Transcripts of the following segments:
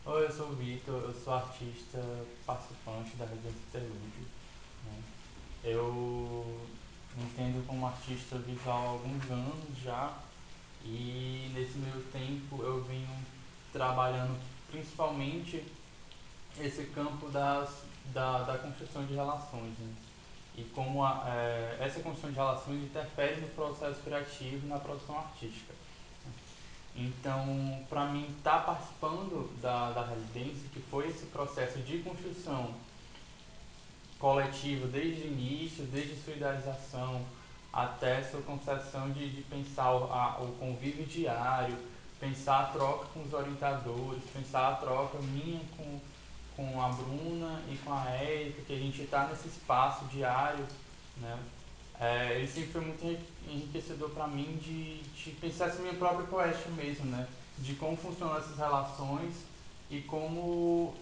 Oi, eu sou o Vitor, eu sou artista participante da Residência Interlúdio, né? Eu me entendo como artista visual há alguns anos já e nesse meio tempo eu venho trabalhando principalmente esse campo da construção de relações, né? E como essa construção de relações interfere no processo criativo e na produção artística. Então, para mim, estar participando da residência, que foi esse processo de construção coletiva desde o início, desde sua idealização até sua concepção de pensar o convívio diário, pensar a troca com os orientadores, pensar a troca minha com a Bruna e com a Érica, que a gente está nesse espaço diário, né? Ele sempre foi muito enriquecedor para mim de pensar essa minha própria quest mesmo, né? De como funcionam essas relações e como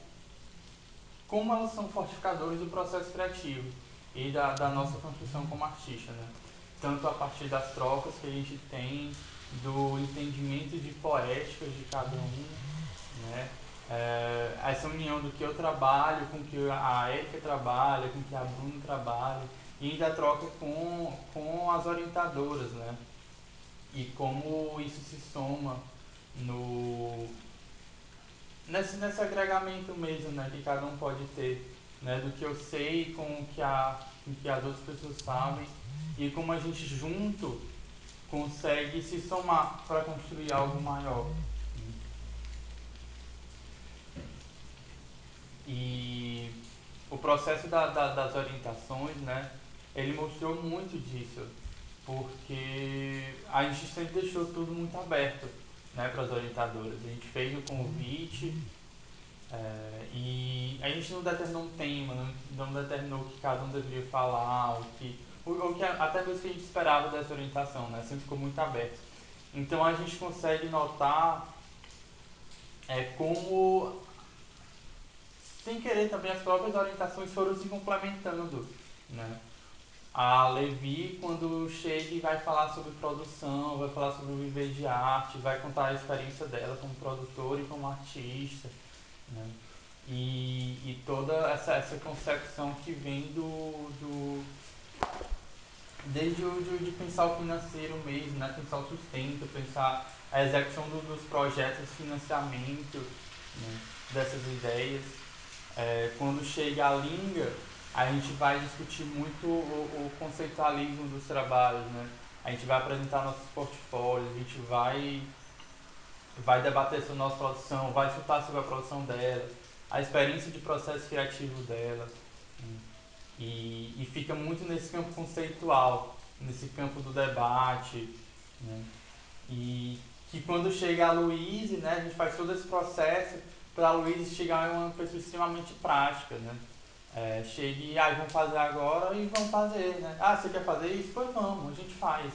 elas são fortificadores do processo criativo e da nossa construção como artista, né? Tanto a partir das trocas que a gente tem, do entendimento de poéticas de cada um, né? Essa união do que eu trabalho com o que a Erika trabalha, com o que a Bruna trabalha, e ainda troca com as orientadoras, né? E como isso se soma no, nesse agregamento mesmo, né? Que cada um pode ter, né? Do que eu sei com o que as outras pessoas sabem e como a gente junto consegue se somar para construir algo maior. E o processo das orientações, né, ele mostrou muito disso, porque a gente sempre deixou tudo muito aberto, né, para as orientadoras. A gente fez o convite e a gente não determinou um tema, não determinou o que cada um deveria falar, o que até mesmo que a gente esperava dessa orientação, né, sempre ficou muito aberto. Então a gente consegue notar como sem querer também as próprias orientações foram se complementando, né? A Levi, quando chega e vai falar sobre produção, vai falar sobre o viver de arte, vai contar a experiência dela como produtora e como artista, né? E toda essa concepção que vem desde de pensar o financeiro mesmo, né? Pensar o sustento, pensar a execução dos projetos, financiamento, né? Dessas ideias. Quando chega a Linga, a gente vai discutir muito o conceitualismo dos trabalhos, né? A gente vai apresentar nossos portfólios, a gente vai debater sobre a nossa produção, vai chutar sobre a produção dela, a experiência de processo criativo dela. Né? E fica muito nesse campo conceitual, nesse campo do debate. Né? E que quando chega a Luíse, né, a gente faz todo esse processo para a Luíse chegar em uma pessoa extremamente prática, né? Chega e vamos fazer agora e vamos fazer, né? Ah, você quer fazer isso? Pois vamos, a gente faz,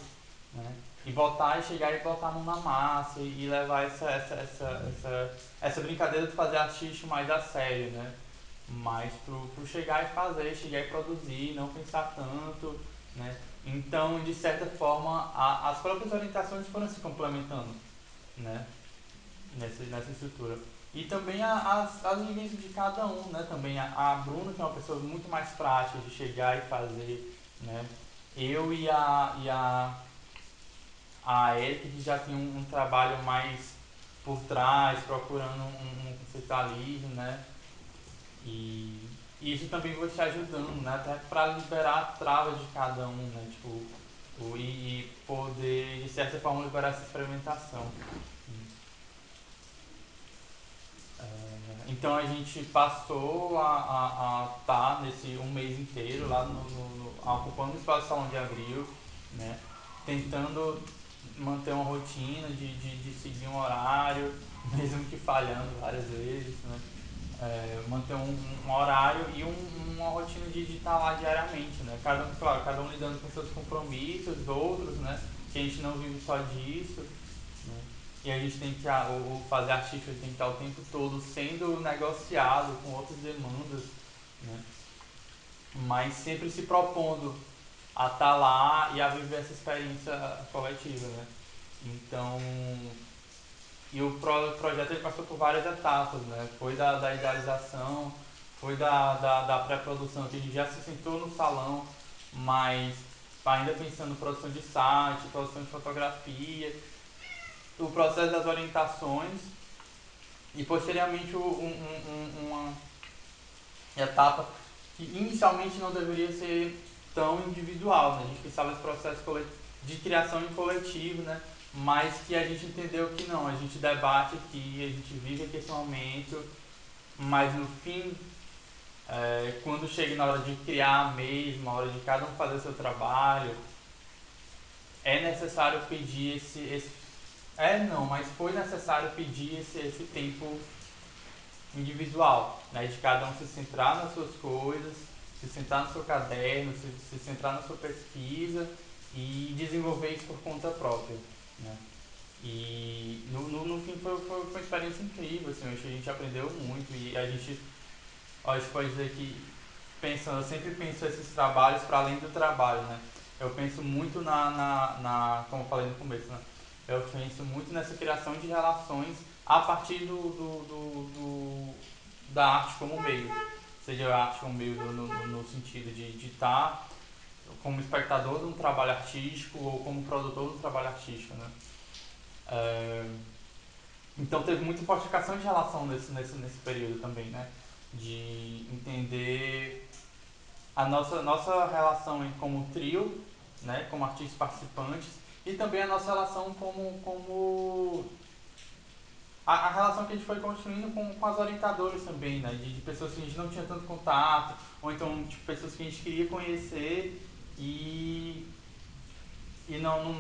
né? E botar e chegar e botar a mão na massa e levar essa brincadeira de fazer artista mais a sério, né? Mais pro chegar e fazer, chegar e produzir, não pensar tanto, né? Então, de certa forma, as próprias orientações foram se complementando, né? Nessa estrutura. E também as vivências de cada um, né? Também a Bruna, que é uma pessoa muito mais prática de chegar e fazer, né? Eu a Erika, que já tem um trabalho mais por trás, procurando um conceitualismo, né? E isso também vai te ajudando, né? Até para liberar a trava de cada um, né? Tipo, e poder, de certa forma, liberar essa experimentação. Então a gente passou a estar nesse um mês inteiro lá ocupando o espaço do Salão de Abril, né? Tentando manter uma rotina de seguir um horário, mesmo que falhando várias vezes, né? Manter um horário e uma rotina de estar lá diariamente, né? Claro, cada um lidando com seus compromissos, outros, né? Que a gente não vive só disso, né? E a gente tem que, o fazer artístico tem que estar o tempo todo sendo negociado com outras demandas, né? Mas sempre se propondo a estar lá e a viver essa experiência coletiva, né? Então, E o projeto ele passou por várias etapas, né? Foi da idealização, foi da pré-produção, que a gente já se sentou no salão, mas ainda pensando em produção de site, produção de fotografia, o processo das orientações e posteriormente uma etapa que inicialmente não deveria ser tão individual, né? A gente pensava esse processo de criação em coletivo, né? Mas que a gente entendeu que não, a gente debate aqui, a gente vive aqui esse momento, mas no fim, quando chega na hora de criar mesmo, a hora de cada um fazer seu trabalho, é necessário pedir não, mas foi necessário pedir esse tempo individual, né? De cada um se centrar nas suas coisas, se centrar no seu caderno, se centrar na sua pesquisa e desenvolver isso por conta própria, né? E no fim foi uma experiência incrível, assim, eu acho que a gente aprendeu muito e a gente, acho que pode dizer que eu sempre penso esses trabalhos para além do trabalho, né? Eu penso muito como eu falei no começo, né? Eu penso muito nessa criação de relações a partir da arte como meio. Seja a arte como meio no sentido de estar como espectador de um trabalho artístico ou como produtor de um trabalho artístico, né? É, então teve muita fortificação de relação nesse período também, né? De entender a nossa relação como trio, né, como artistas participantes, e também a nossa relação como a relação que a gente foi construindo com as orientadoras também, né, de pessoas que a gente não tinha tanto contato, ou então tipo, pessoas que a gente queria conhecer e, e não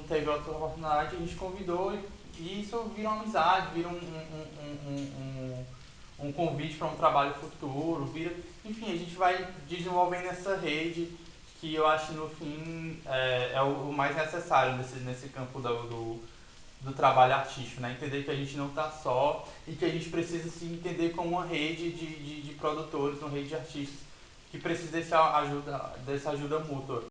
teve outra oportunidade, a gente convidou e isso virou uma amizade, virou um convite para um trabalho futuro, enfim, a gente vai desenvolvendo essa rede que eu acho no fim é o mais necessário nesse campo do trabalho artístico, né? Entender que a gente não está só e que a gente precisa se entender como uma rede de produtores, uma rede de artistas que precisa dessa ajuda mútua.